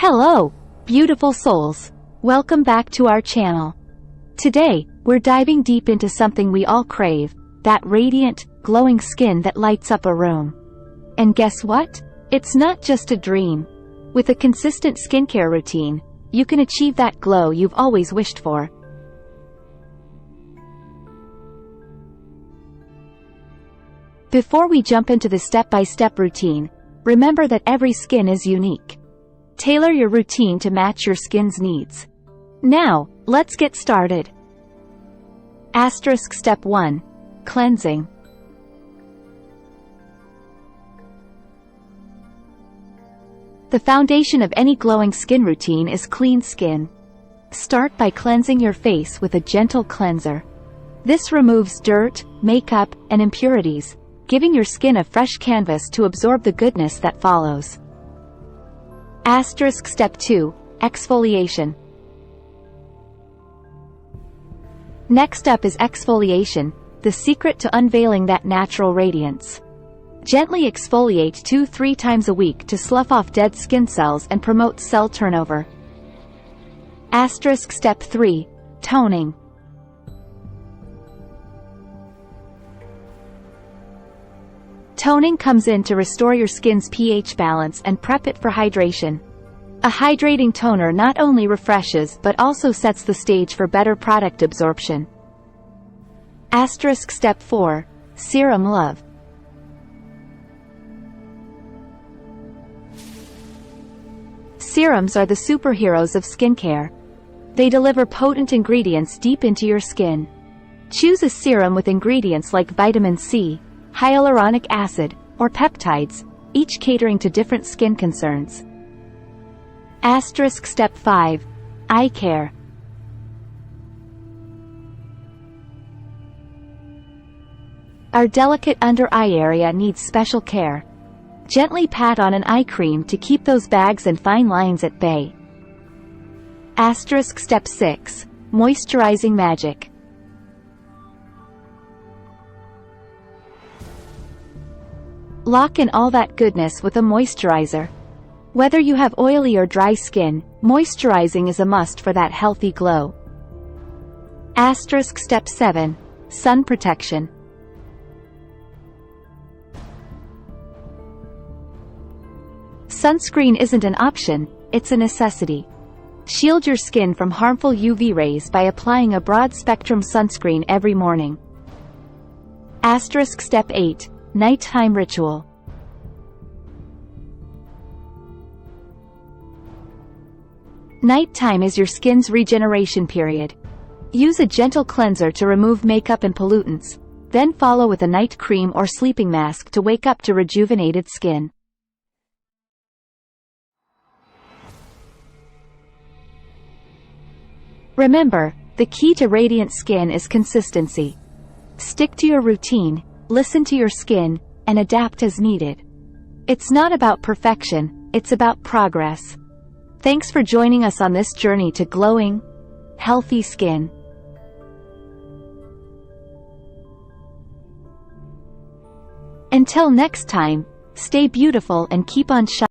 Hello, beautiful souls. Welcome back to our channel. Today, we're diving deep into something we all crave, that radiant, glowing skin that lights up a room. And guess what? It's not just a dream. With a consistent skincare routine, you can achieve that glow you've always wished for. Before we jump into the step-by-step routine, remember that every skin is unique. Tailor your routine to match your skin's needs. Now, let's get started. Step 1. Cleansing. The foundation of any glowing skin routine is clean skin. Start by cleansing your face with a gentle cleanser. This removes dirt, makeup, and impurities, giving your skin a fresh canvas to absorb the goodness that follows. Step 2. Exfoliation. Next up is exfoliation, the secret to unveiling that natural radiance. Gently exfoliate 2-3 times a week to slough off dead skin cells and promote cell turnover. Step 3. Toning. Toning comes in to restore your skin's pH balance and prep it for hydration. A hydrating toner not only refreshes but also sets the stage for better product absorption. Step 4. Serum love. Serums are the superheroes of skincare. They deliver potent ingredients deep into your skin. Choose a serum with ingredients like vitamin C, hyaluronic acid, or peptides, each catering to different skin concerns. Step 5. Eye care. Our delicate under eye area needs special care. Gently pat on an eye cream to keep those bags and fine lines at bay. Step 6. Moisturizing magic. Lock in all that goodness with a moisturizer. Whether you have oily or dry skin, moisturizing is a must for that healthy glow. Step 7. Sun protection. Sunscreen isn't an option, it's a necessity. Shield your skin from harmful UV rays by applying a broad-spectrum sunscreen every morning. Step 8. Nighttime ritual. Nighttime is your skin's regeneration period. Use a gentle cleanser to remove makeup and pollutants, then follow with a night cream or sleeping mask to wake up to rejuvenated skin. Remember, the key to radiant skin is consistency. Stick to your routine, listen to your skin, and adapt as needed. It's not about perfection, it's about progress. Thanks for joining us on this journey to glowing, healthy skin. Until next time, stay beautiful and keep on shining.